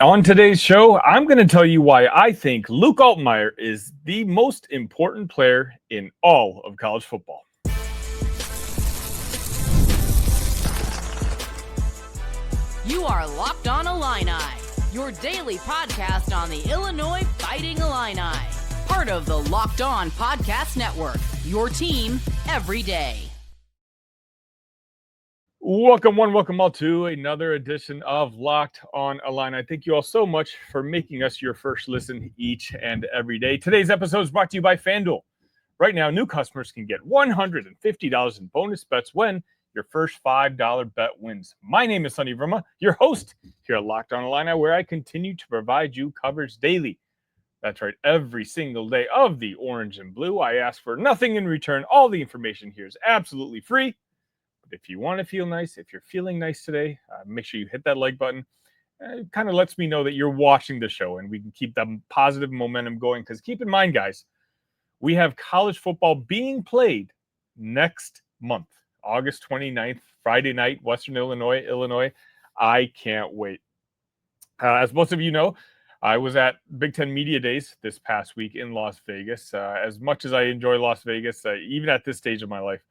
On today's show, I'm going to tell you why I think Luke Altmire is the most important player in all of college football. You are Locked On Illini, your daily podcast on the Illinois Fighting Illini. Part of the Locked On Podcast Network, your team every day. Welcome all to another edition of Locked On Illini. Thank you all so much for making us your first listen each and every day. Today's episode is brought to you by FanDuel. Right now, new customers can get $150 in bonus bets when your first $5 bet wins. My name is Sonny Verma, your host here at Locked On Illini, where I continue to provide you coverage daily. That's right, every single day of the orange and blue. I ask for nothing in return. All the information here is absolutely free. If you want to feel nice, if you're feeling nice today, make sure you hit that like button. It kind of lets me know that you're watching the show and we can keep that positive momentum going. Because keep in mind, guys, we have college football being played next month, August 29th, Friday night, Western Illinois. I can't wait. As most of you know, I was at Big Ten Media Days this past week in Las Vegas. As much as I enjoy Las Vegas, even at this stage of my life,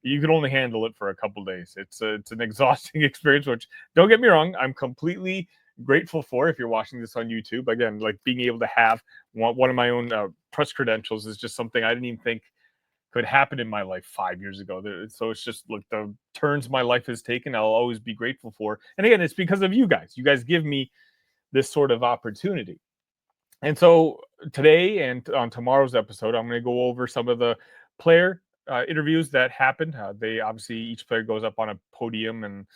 you can only handle it for a couple days. It's an exhausting experience, which, don't get me wrong, I'm completely grateful for. If you're watching this on YouTube, again, like being able to have one of my own press credentials is just something I didn't even think could happen in my life 5 years ago. So it's just like the turns my life has taken, I'll always be grateful for. And again, it's because of you guys. You guys give me this sort of opportunity. And so today and on tomorrow's episode, I'm going to go over some of the player interviews that happened. They obviously, each player goes up on a podium and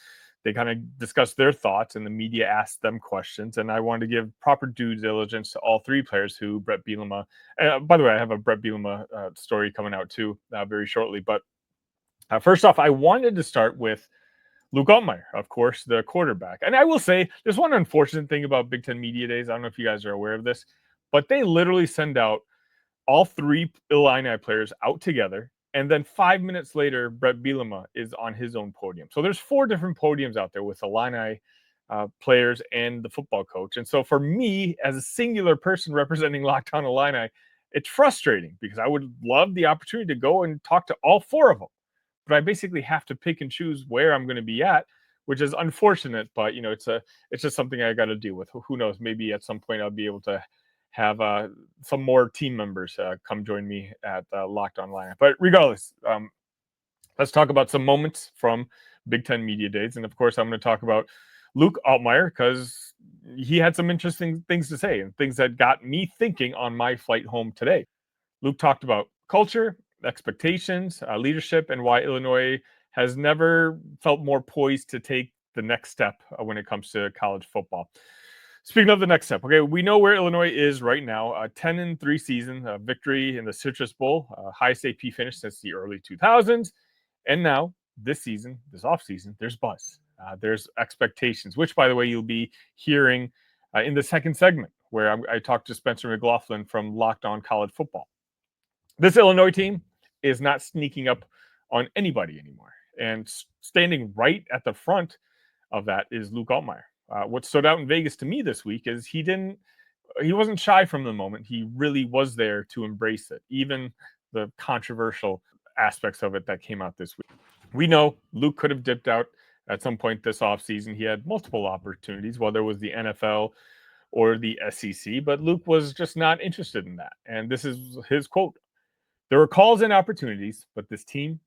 they kind of discuss their thoughts and the media asks them questions. And I wanted to give proper due diligence to all three players who Bret Bielema, by the way, I have a Bret Bielema story coming out too very shortly. But first off, I wanted to start with Luke Altmire, of course, the quarterback. And I will say, there's one unfortunate thing about Big Ten Media Days. I don't know if you guys are aware of this, but they literally send out all three Illini players out together. And then 5 minutes later, Bret Bielema is on his own podium. So there's four different podiums out there with Illini players and the football coach. And so for me, as a singular person representing Locked On Illini, it's frustrating because I would love the opportunity to go and talk to all four of them. But I basically have to pick and choose where I'm going to be at, which is unfortunate. But, it's just something I got to deal with. Who knows? Maybe at some point I'll be able to have some more team members come join me at Locked On Illini. But regardless, let's talk about some moments from Big Ten Media Days. And of course, I'm going to talk about Luke Altmire because he had some interesting things to say and things that got me thinking on my flight home today. Luke talked about culture, expectations, leadership, and why Illinois has never felt more poised to take the next step when it comes to college football. Speaking of the next step, okay, we know where Illinois is right now. 10-3 season, victory in the Citrus Bowl, highest AP finish since the early 2000s. And now, this season, this offseason, there's buzz. There's expectations, which, by the way, you'll be hearing in the second segment, where I talked to Spencer McLaughlin from Locked On College Football. This Illinois team is not sneaking up on anybody anymore. And standing right at the front of that is Luke Altmire. What stood out in Vegas to me this week is he wasn't shy from the moment. He really was there to embrace it, even the controversial aspects of it that came out this week. We know Luke could have dipped out at some point this offseason. He had multiple opportunities, whether it was the NFL or the SEC, but Luke was just not interested in that. And this is his quote: "There were calls and opportunities, but this team,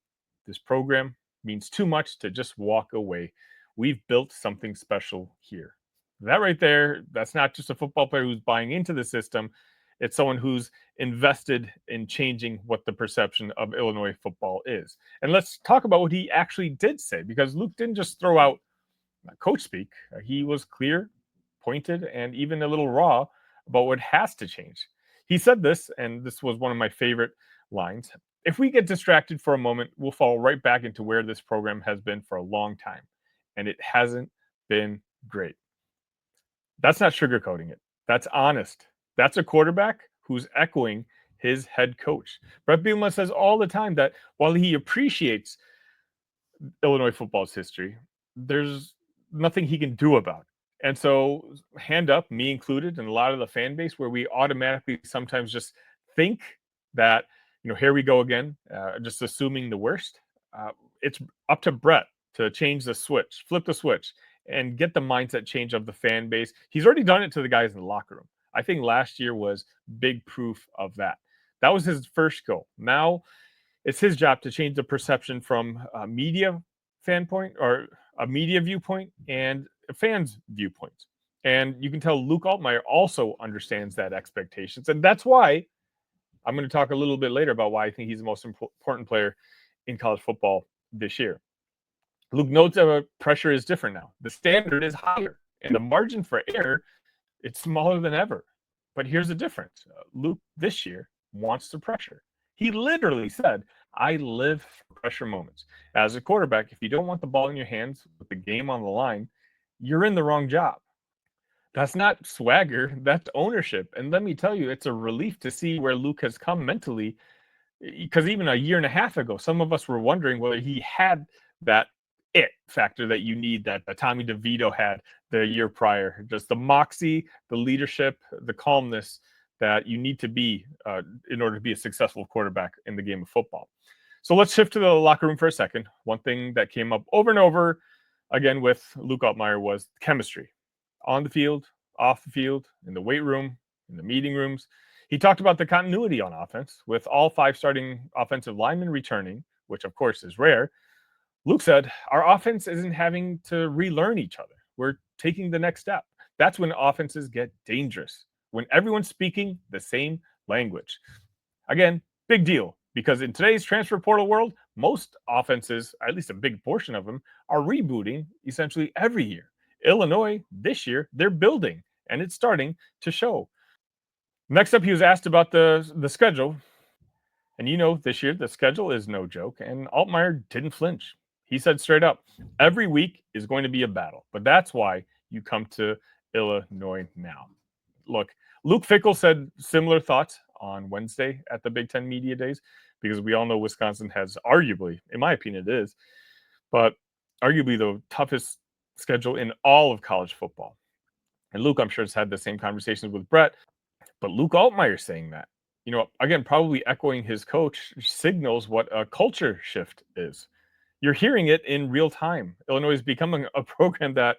this program means too much to just walk away. We've built something special here." That right there, that's not just a football player who's buying into the system. It's someone who's invested in changing what the perception of Illinois football is. And let's talk about what he actually did say, because Luke didn't just throw out coach speak. He was clear, pointed, and even a little raw about what has to change. He said this, and this was one of my favorite lines: "If we get distracted for a moment, we'll fall right back into where this program has been for a long time. And it hasn't been great." That's not sugarcoating it. That's honest. That's a quarterback who's echoing his head coach. Bret Bielema says all the time that while he appreciates Illinois football's history, there's nothing he can do about it. And so, hand up, me included, and a lot of the fan base, where we automatically sometimes just think that, here we go again, just assuming the worst. It's up to Bret to change the switch, flip the switch, and get the mindset change of the fan base. He's already done it to the guys in the locker room. I think last year was big proof of that. That was his first goal. Now it's his job to change the perception from a media viewpoint and a fan's viewpoint. And you can tell Luke Altmyer also understands that expectations. And that's why I'm going to talk a little bit later about why I think he's the most important player in college football this year. Luke notes that pressure is different now. The standard is higher, and the margin for error, it's smaller than ever. But here's the difference. Luke this year wants the pressure. He literally said, I live for pressure moments. As a quarterback, if you don't want the ball in your hands with the game on the line, you're in the wrong job. That's not swagger, that's ownership. And let me tell you, it's a relief to see where Luke has come mentally, because even a year and a half ago, some of us were wondering whether he had that it factor that you need, that Tommy DeVito had the year prior. Just the moxie, the leadership, the calmness that you need to be in order to be a successful quarterback in the game of football. So let's shift to the locker room for a second. One thing that came up over and over again with Luke Altmyer was chemistry. On the field, off the field, in the weight room, in the meeting rooms. He talked about the continuity on offense, with all 5 starting offensive linemen returning, which of course is rare. Luke said, our offense isn't having to relearn each other. We're taking the next step. That's when offenses get dangerous, when everyone's speaking the same language. Again, big deal, because in today's transfer portal world, most offenses, at least a big portion of them, are rebooting essentially every year. Illinois, this year, they're building, and it's starting to show. Next up, he was asked about the schedule. And this year, the schedule is no joke, and Altmyer didn't flinch. He said straight up, every week is going to be a battle, but that's why you come to Illinois now. Look, Luke Fickell said similar thoughts on Wednesday at the Big Ten Media Days, because we all know Wisconsin has arguably, in my opinion it is, but arguably the toughest schedule in all of college football. And Luke, I'm sure, has had the same conversations with Bret, but Luke Altmyer saying that, again, probably echoing his coach, signals what a culture shift is. You're hearing it in real time. Illinois is becoming a program that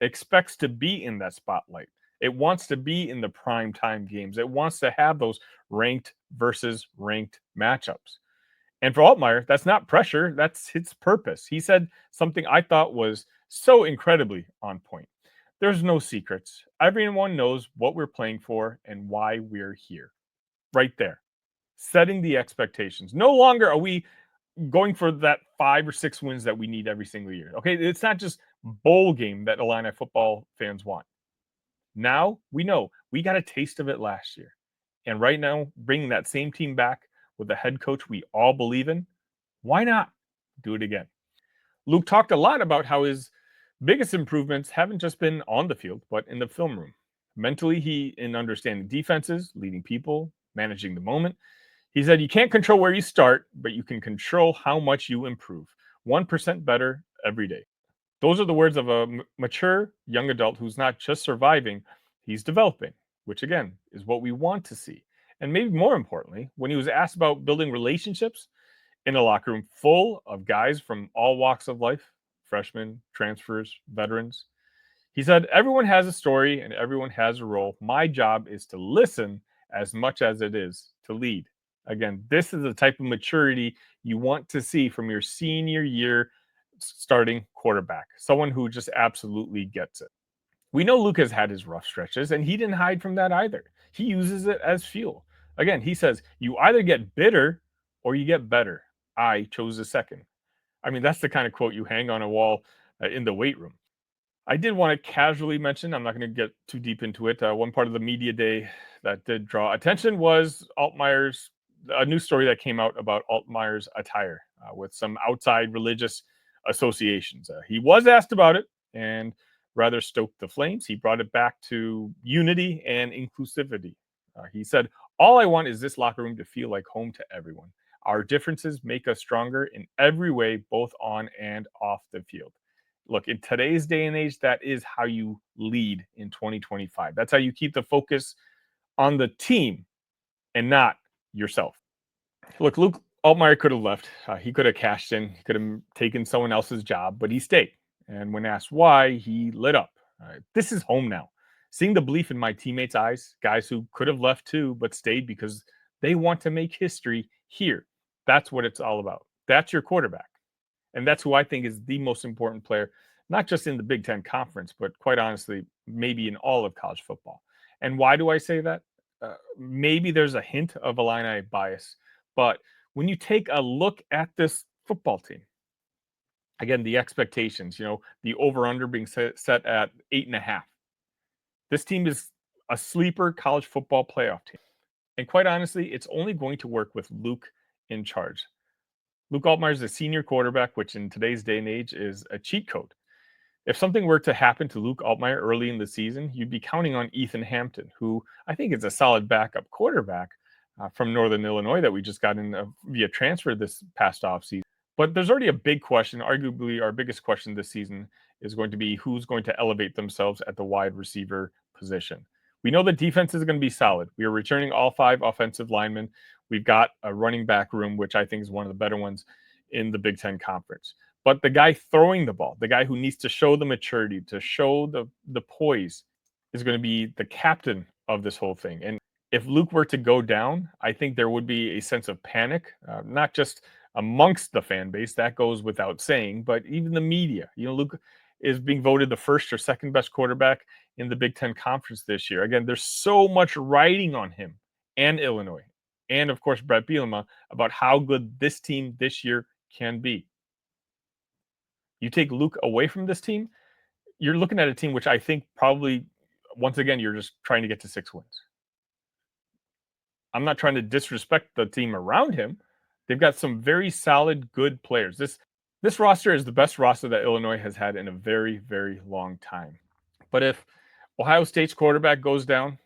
expects to be in that spotlight. It wants to be in the prime time games. It wants to have those ranked versus ranked matchups. And for Altmyer, that's not pressure, that's his purpose. He said something I thought was so incredibly on point. There's no secrets. Everyone knows what we're playing for and why we're here. Right there. Setting the expectations. No longer are we going for that 5 or 6 wins that we need every single year. Okay, it's not just bowl game that Illini football fans want. Now we know we got a taste of it last year. And right now, bringing that same team back with a head coach we all believe in, why not do it again? Luke talked a lot about how his biggest improvements haven't just been on the field, but in the film room. Mentally, in understanding defenses, leading people, managing the moment. He said, you can't control where you start, but you can control how much you improve. 1% better every day. Those are the words of a mature young adult who's not just surviving, he's developing, which again is what we want to see. And maybe more importantly, when he was asked about building relationships in a locker room full of guys from all walks of life, freshmen, transfers, veterans, he said, everyone has a story and everyone has a role. My job is to listen as much as it is to lead. Again, this is the type of maturity you want to see from your senior year starting quarterback, someone who just absolutely gets it. We know Luke has had his rough stretches, and he didn't hide from that either. He uses it as fuel. Again, he says, you either get bitter or you get better. I chose the second. I mean, that's the kind of quote you hang on a wall in the weight room. I did want to casually mention, I'm not going to get too deep into it. One part of the media day that did draw attention was a new story that came out about Altmyer's attire with some outside religious associations. He was asked about it and rather stoked the flames. He brought it back to unity and inclusivity. He said, all I want is this locker room to feel like home to everyone. Our differences make us stronger in every way, both on and off the field. Look, in today's day and age, that is how you lead in 2025. That's how you keep the focus on the team and not yourself. Look, Luke Altmire could have left. He could have cashed in. He could have taken someone else's job, but he stayed. And when asked why, he lit up. This is home now. Seeing the belief in my teammates' eyes, guys who could have left too, but stayed because they want to make history here. That's what it's all about. That's your quarterback. And that's who I think is the most important player, not just in the Big Ten Conference, but quite honestly, maybe in all of college football. And why do I say that? Maybe there's a hint of Illini bias, but when you take a look at this football team, again, the expectations, the over-under being set at 8.5. This team is a sleeper college football playoff team. And quite honestly, it's only going to work with Luke in charge. Luke Altmire is a senior quarterback, which in today's day and age is a cheat code. If something were to happen to Luke Altmire early in the season, you'd be counting on Ethan Hampton, who I think is a solid backup quarterback from Northern Illinois that we just got in via transfer this past offseason. But there's already a big question. Arguably, our biggest question this season is going to be who's going to elevate themselves at the wide receiver position. We know the defense is going to be solid. We are returning all 5 offensive linemen. We've got a running back room, which I think is one of the better ones in the Big Ten Conference. But the guy throwing the ball, the guy who needs to show the maturity, to show the poise, is going to be the captain of this whole thing. And if Luke were to go down, I think there would be a sense of panic, not just amongst the fan base, that goes without saying, but even the media. Luke is being voted the first or second best quarterback in the Big Ten Conference this year. Again, there's so much riding on him and Illinois, and of course, Bret Bielema, about how good this team this year can be. You take Luke away from this team, you're looking at a team which I think probably, once again, you're just trying to get to 6 wins. I'm not trying to disrespect the team around him. They've got some very solid, good players. This roster is the best roster that Illinois has had in a very, very long time. But if Ohio State's quarterback goes down,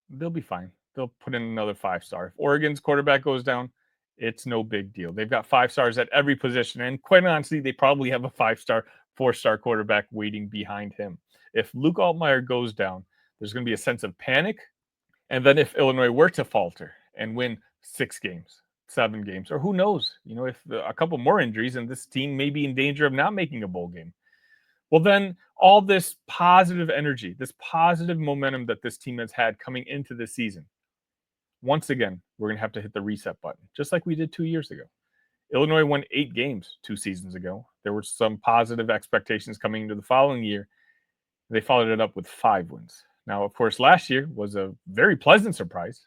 they'll be fine. They'll put in another 5-star. If Oregon's quarterback goes down, it's no big deal. They've got 5 stars at every position. And quite honestly, they probably have a 5-star, 4-star quarterback waiting behind him. If Luke Altmire goes down, there's going to be a sense of panic. And then if Illinois were to falter and win 6 games, 7 games, or who knows, if a couple more injuries and this team may be in danger of not making a bowl game, well, then all this positive energy, this positive momentum that this team has had coming into this season, once again, we're going to have to hit the reset button, just like we did 2 years ago. Illinois won 8 games 2 seasons ago. There were some positive expectations coming into the following year. They followed it up with 5 wins. Now, of course, last year was a very pleasant surprise.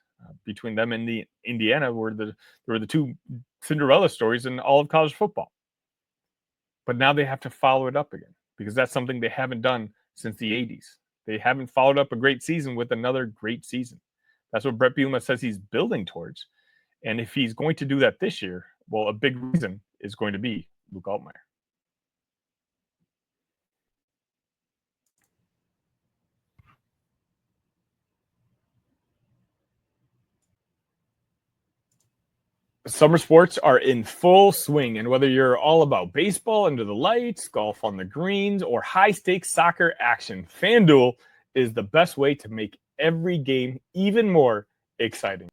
Between them and the Indiana were the 2 Cinderella stories in all of college football. But now they have to follow it up again because that's something they haven't done since the 80s. They haven't followed up a great season with another great season. That's what Bret Bielema says he's building towards. And if he's going to do that this year, well, a big reason is going to be Luke Altmire. Summer sports are in full swing, and whether you're all about baseball under the lights, golf on the greens, or high-stakes soccer action, FanDuel is the best way to make every game even more exciting.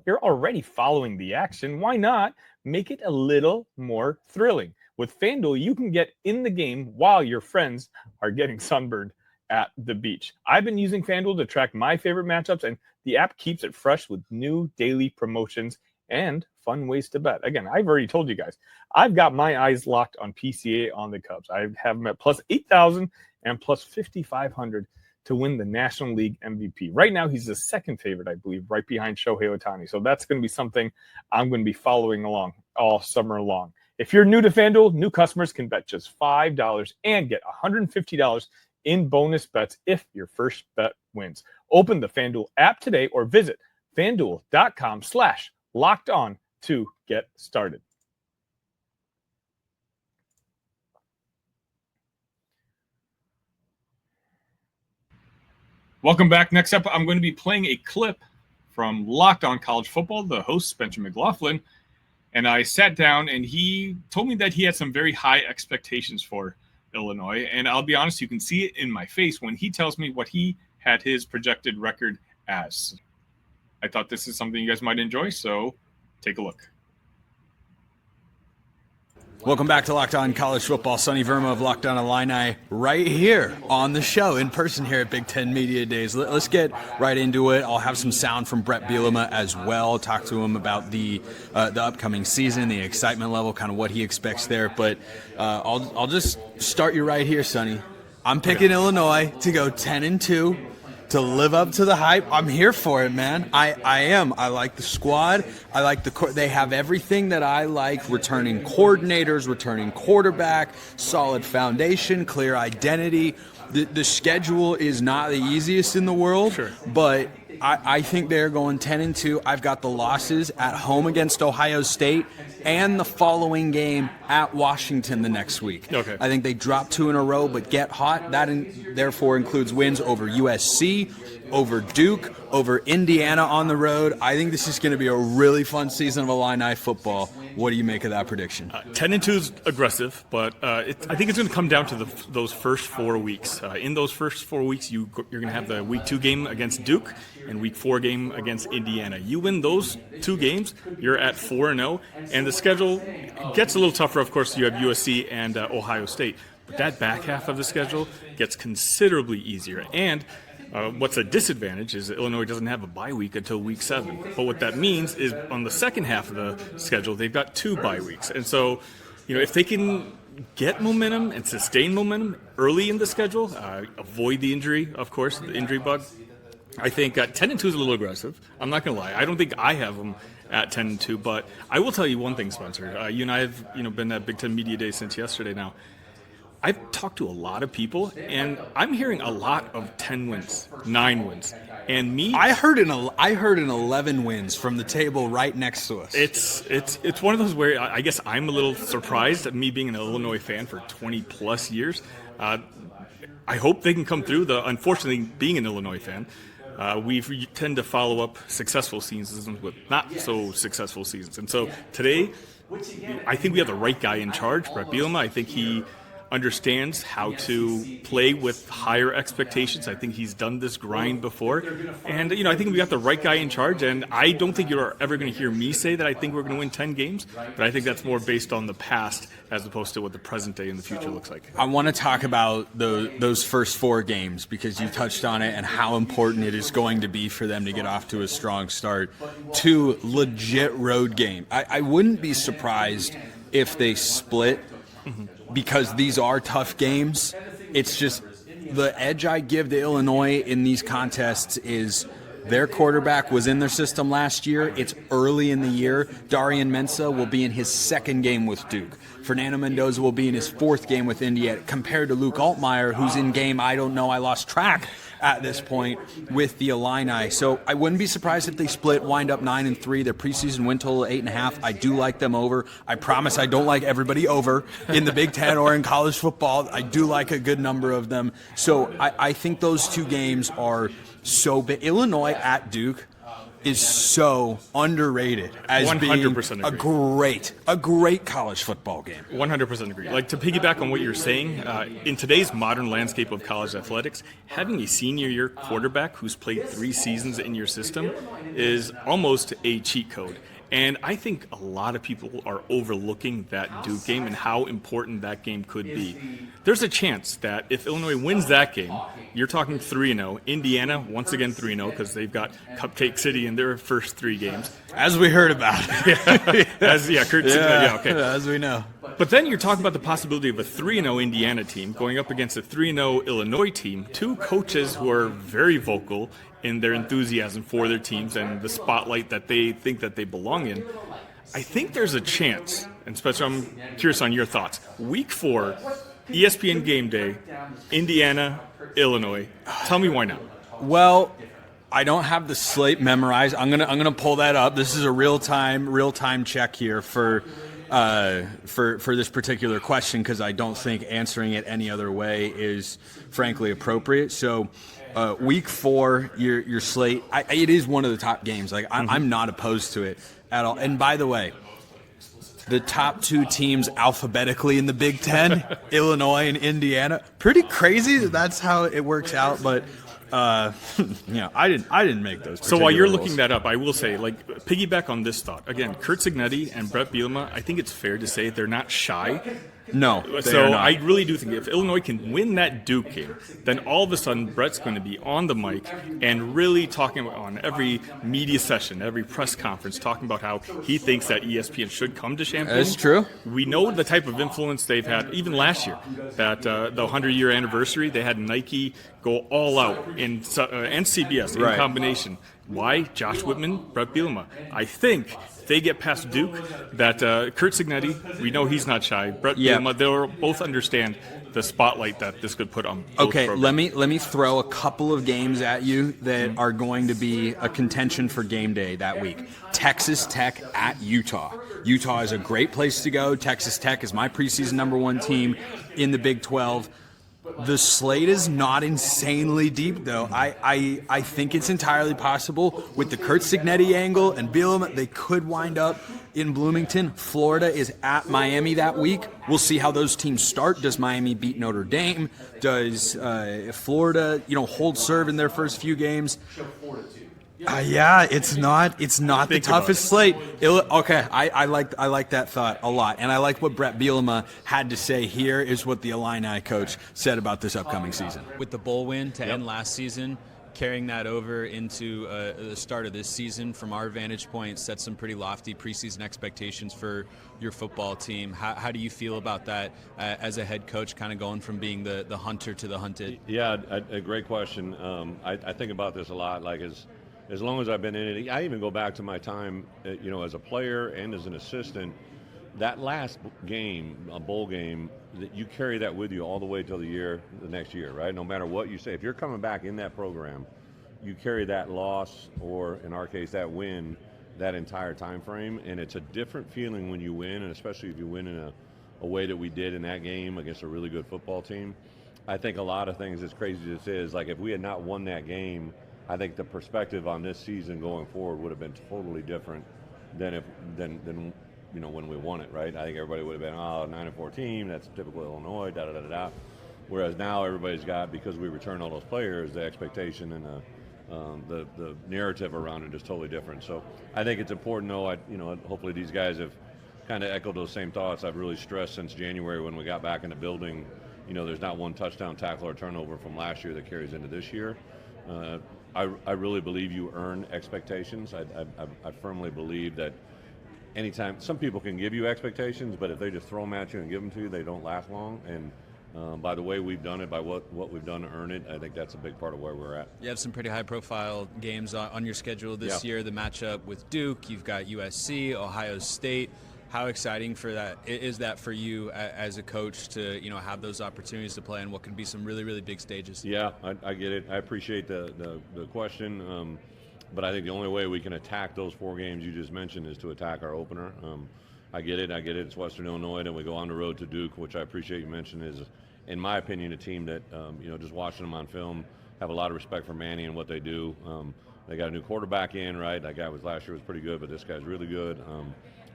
You're already following the action. Why not make it a little more thrilling? With FanDuel, you can get in the game while your friends are getting sunburned at the beach. I've been using FanDuel to track my favorite matchups, and the app keeps it fresh with new daily promotions and fun ways to bet. Again, I've already told you guys, I've got my eyes locked on PCA on the Cubs. I have them at plus 8,000 and plus 5,500 to win the National League MVP. Right now, he's the second favorite, I believe, right behind Shohei Ohtani. So that's going to be something I'm going to be following along all summer long. If you're new to FanDuel, new customers can bet just $5 and get $150 in bonus bets if your first bet wins. Open the FanDuel app today or visit FanDuel.com/LockedOn to get started. Welcome back. Next up, I'm going to be playing a clip from Locked On College Football, the host, Spencer McLaughlin. And I sat down and he told me that he had some very high expectations for Illinois. And I'll be honest, you can see it in my face when he tells me what he had his projected record as. I thought this is something you guys might enjoy, so take a look. Welcome back to Locked On College Football. Sonny Verma of Locked On Illini right here on the show in person here at Big Ten Media Days. Let's get right into it. I'll have some sound from Bret Bielema as well. Talk to him about the upcoming season, the excitement level, kind of what he expects there. But I'll just start you right here, Sonny. I'm picking Illinois to go 10-2. To live up to the hype. I'm here for it, man. I am. I like the squad. I like they have everything that I like. Returning coordinators, returning quarterback, solid foundation, clear identity. The schedule is not the easiest in the world, sure, but I think they're going 10-2. I've got the losses at home against Ohio State and the following game at Washington the next week. Okay. I think they drop 2 in a row but get hot. That therefore includes wins over USC, over Duke, over Indiana on the road. I think this is going to be a really fun season of Illini football. What do you make of that prediction? 10-2 is aggressive, but I think it's going to come down to those first 4 weeks. In those first 4 weeks, you're going to have the Week 2 game against Duke and Week 4 game against Indiana. You win those 2 games, you're at 4-0, and the schedule gets a little tougher. Of course, you have USC and Ohio State, but that back half of the schedule gets considerably easier. And what's a disadvantage is that Illinois doesn't have a bye week until Week 7. But what that means is on the second half of the schedule, they've got 2 bye weeks. And so, if they can get momentum and sustain momentum early in the schedule, avoid the injury, of course, the injury bug, I think 10-2 is a little aggressive. I'm not going to lie. I don't think I have them at 10-2. But I will tell you one thing, Spencer. You and I have been at Big Ten Media Day since yesterday now. I've talked to a lot of people, and I'm hearing a lot of 10 wins, 9 wins. And me, I heard an 11 wins from the table right next to us. It's one of those where I guess I'm a little surprised at me being an Illinois fan for 20 plus years. I hope they can come through. Unfortunately, being an Illinois fan, we tend to follow up successful seasons with not so successful seasons. And so today, I think we have the right guy in charge, Bret Bielema. I think he understands how to play with higher expectations. I think he's done this grind before. And, I think we got the right guy in charge. And I don't think you're ever going to hear me say that I think we're going to win 10 games. But I think that's more based on the past as opposed to what the present day and the future looks like. I want to talk about those first 4 games because you touched on it and how important it is going to be for them to get off to a strong start. 2 legit road games. I wouldn't be surprised if they split. Mm-hmm. Because these are tough games. It's just the edge I give to Illinois in these contests is their quarterback was in their system last year. It's early in the year. Darian Mensah will be in his 2nd game with Duke. Fernando Mendoza will be in his 4th game with Indiana, compared to Luke Altmire, who's in game, I don't know, I lost track at this point with the Illini. So I wouldn't be surprised if they split, wind up 9-3. Their preseason win total 8.5. I do like them over. I promise I don't like everybody over in the Big Ten or in college football. I do like a good number of them. So I think those 2 games are so big. Illinois at Duke is so underrated as 100% being a great college football game. 100% agree. Like, to piggyback on what you're saying, in today's modern landscape of college athletics, having a senior year quarterback who's played 3 seasons in your system is almost a cheat code. And I think a lot of people are overlooking that Duke game and how important that game could be. There's a chance that if Illinois wins that game, you're talking 3-0. Indiana, once again 3-0, because they've got Cupcake City in their first 3 games. As we heard about. As we know. But then you're talking about the possibility of a 3-0 Indiana team going up against a 3-0 Illinois team, 2 coaches who are very vocal in their enthusiasm for their teams and the spotlight that they think that they belong in. I think there's a chance, and Spencer, I'm curious on your thoughts. Week 4, ESPN Game Day, Indiana, Illinois. Tell me why not. Well, I don't have the slate memorized. I'm gonna pull that up. This is a real time check here for this particular question because I don't think answering it any other way is frankly appropriate. So. Week 4, your slate, it is one of the top games. Like I'm not opposed to it at all. And by the way, the top 2 teams alphabetically in the Big Ten, Illinois and Indiana. Pretty crazy that that's how it works out, but I didn't make those. So while you're rules. looking that up, I will say, like, piggyback on this thought. Again, Curt Cignetti and Bret Bielema, I think it's fair to say they're not shy. No, so I really do think if Illinois can win that Duke game, then all of a sudden Brett's going to be on the mic and really talking on every media session, every press conference, talking about how he thinks that ESPN should come to Champaign. That's true. We know the type of influence they've had, even last year, that the 100-year anniversary, they had Nike go all out and CBS in combination. Why? Josh Whitman, Bret Bielema. I think if they get past Duke, that Curt Cignetti, we know he's not shy. Bret Bielema, they'll both understand the spotlight that this could put on both programs. let me throw a couple of games at you that are going to be a contention for game day that week. Texas Tech at Utah. Utah is a great place to go. Texas Tech is my preseason number 1 team in the Big 12. The slate is not insanely deep, though. I think it's entirely possible with the Curt Cignetti angle and Bielema, they could wind up in Bloomington. Florida is at Miami that week. We'll see how those teams start. Does Miami beat Notre Dame? Does Florida, hold serve in their first few games? It's not the toughest slate. Okay, I like that thought a lot, and I like what Bret Bielema had to say. Here is what the Illini coach said about this upcoming season. With the bowl win to end last season, carrying that over into the start of this season, from our vantage point, sets some pretty lofty preseason expectations for your football team. How do you feel about that as a head coach, kind of going from being the hunter to the hunted? Yeah, a great question. I think about this a lot. Like as long as I've been in it, I even go back to my time, as a player and as an assistant. That last game, a bowl game, that you carry that with you all the way till the next year, right? No matter what you say, if you're coming back in that program, you carry that loss, or in our case, that win, that entire time frame, and it's a different feeling when you win, and especially if you win in a way that we did in that game against a really good football team. I think a lot of things, as crazy as it is, like if we had not won that game, I think the perspective on this season going forward would have been totally different than when we won it, right? I think everybody would have been, 9-4 team, that's typical Illinois, da-da-da-da-da. Whereas now everybody's got, because we return all those players, the expectation and the narrative around it is totally different. So I think it's important, though, hopefully these guys have kind of echoed those same thoughts. I've really stressed since January when we got back in the building, there's not one touchdown, tackle, or turnover from last year that carries into this year. I really believe you earn expectations. I firmly believe that anytime, some people can give you expectations, but if they just throw them at you and give them to you, they don't last long. And by the way we've done it, by what we've done to earn it, I think that's a big part of where we're at. You have some pretty high-profile games on your schedule this year. The matchup with Duke, you've got USC, Ohio State. How exciting is that for you as a coach to have those opportunities to play in what can be some really, really big stages? Yeah, I get it. I appreciate the question, but I think the only way we can attack those 4 games you just mentioned is to attack our opener. I get it. It's Western Illinois, and we go on the road to Duke, which I appreciate you mentioned is, in my opinion, a team that just watching them on film, have a lot of respect for Manny and what they do. They got a new quarterback in, right? That guy last year was pretty good, but this guy's really good.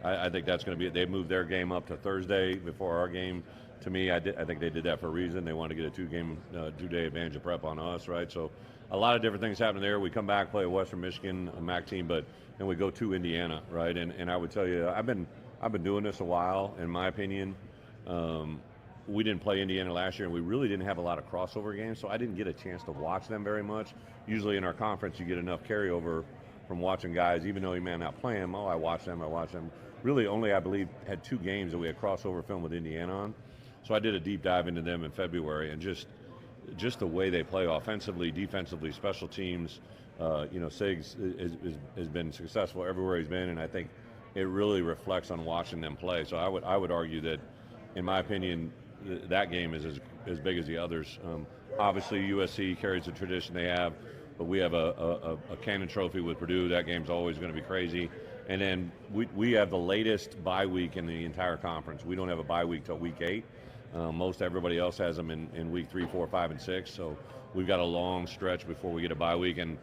I think that's going to be it. They moved their game up to Thursday before our game. To me, I think they did that for a reason. They wanted to get a 2-day advantage of prep on us, right? So a lot of different things happen there. We come back, play a Western Michigan, a MAC team, but then we go to Indiana, right? And I would tell you, I've been doing this a while. In my opinion, we didn't play Indiana last year, and we really didn't have a lot of crossover games, so I didn't get a chance to watch them very much. Usually in our conference, you get enough carryover from watching guys, even though you may not play them. I watch them. Really only, I believe, had 2 games that we had crossover film with Indiana on. So I did a deep dive into them in February, and just the way they play offensively, defensively, special teams. Siggs has been successful everywhere he's been, and I think it really reflects on watching them play. So I would argue that, in my opinion, that game is as big as the others. Obviously, USC carries the tradition they have, but we have a Cannon Trophy with Purdue. That game's always going to be crazy. And then we have the latest bye week in the entire conference. We don't have a bye week till week 8. Most everybody else has them in week 3, 4, 5, and 6. So we've got a long stretch before we get a bye week. And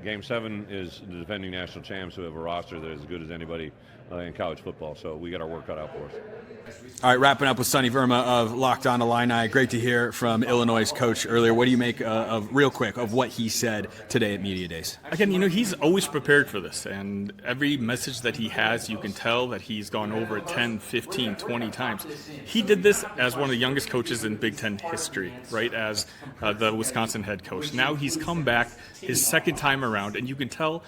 Game 7 is the defending national champs who have a roster that is as good as anybody in college football. So we got our work cut out for us. All right, wrapping up with Sonny Verma of Locked On Illini. Great to hear from Illinois' coach earlier. What do you make real quick of what he said today at Media Days? Again, he's always prepared for this, and every message that he has, you can tell that he's gone over it 10, 15, 20 times. He did this as one of the youngest coaches in Big Ten history, right, as the Wisconsin head coach. Now he's come back his second time around, and you can tell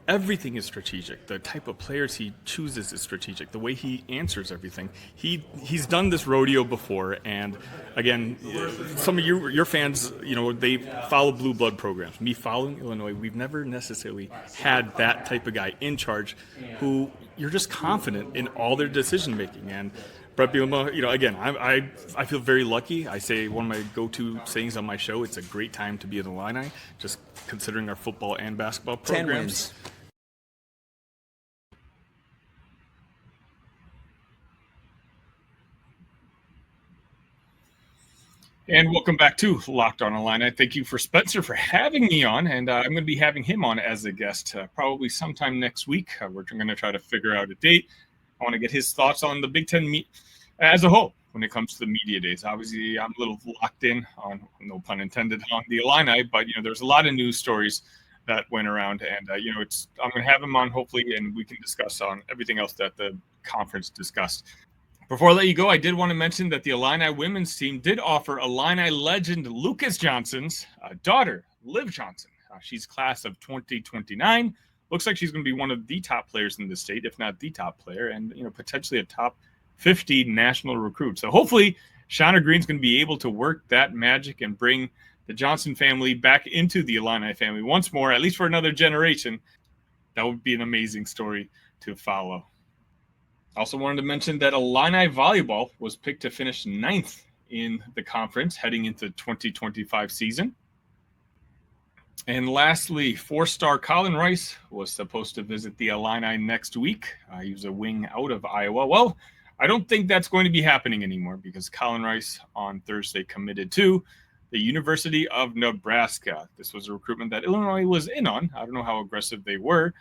everything is strategic. The type of players he chooses is strategic. The way he answers everything. He's done this rodeo before, and again, some of your fans, they follow blue blood programs. Me following Illinois, we've never necessarily had that type of guy in charge who you're just confident in all their decision making. And Bret Bielema, again, I feel very lucky. I say one of my go-to sayings on my show, it's a great time to be an Illini, just considering our football and basketball programs. 10 wins. And welcome back to Locked On Illini. Thank you for Spencer for having me on, and I'm going to be having him on as a guest probably sometime next week. We're going to try to figure out a date. I want to get his thoughts on the Big Ten as a whole when it comes to the media days. Obviously, I'm a little locked in on, no pun intended, on the Illini, but there's a lot of news stories that went around, and I'm going to have him on hopefully, and we can discuss on everything else that the conference discussed. Before I let you go, I did want to mention that the Illini women's team did offer Illini legend Lucas Johnson's daughter, Liv Johnson. She's class of 2029. Looks like she's going to be one of the top players in the state, if not the top player, and potentially a top 50 national recruit. So hopefully Shauna Green's going to be able to work that magic and bring the Johnson family back into the Illini family once more, at least for another generation. That would be an amazing story to follow. Also wanted to mention that Illini volleyball was picked to finish 9th in the conference heading into 2025 season. And lastly, 4-star Colin Rice was supposed to visit the Illini next week. He was a wing out of Iowa. Well, I don't think that's going to be happening anymore because Colin Rice on Thursday committed to the University of Nebraska. This was a recruitment that Illinois was in on. I don't know how aggressive they were.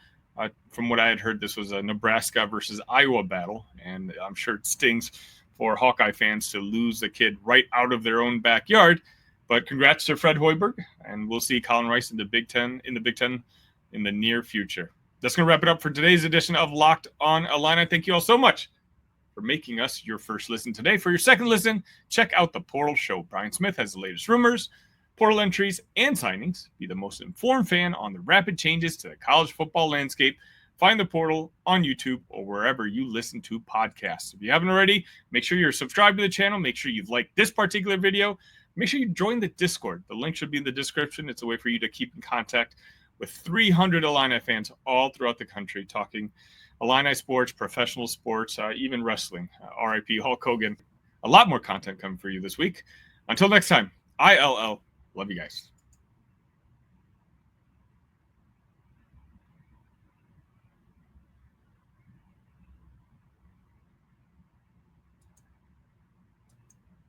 From what I had heard, this was a Nebraska versus Iowa battle, and I'm sure it stings for Hawkeye fans to lose the kid right out of their own backyard. But congrats to Fred Hoiberg, and we'll see Colin Rice in the Big Ten in the near future. That's going to wrap it up for today's edition of Locked On Illini. Thank you all so much for making us your first listen today. For your second listen, check out the Portal Show. Brian Smith has the latest rumors, portal entries, and signings. Be the most informed fan on the rapid changes to the college football landscape. Find the Portal on YouTube or wherever you listen to podcasts. If you haven't already, make sure you're subscribed to the channel. Make sure you've liked this particular video. Make sure you join the Discord. The link should be in the description. It's a way for you to keep in contact with 300 Illini fans all throughout the country talking Illini sports, professional sports, even wrestling. RIP Hulk Hogan. A lot more content coming for you this week. Until next time, ILL. Love you guys.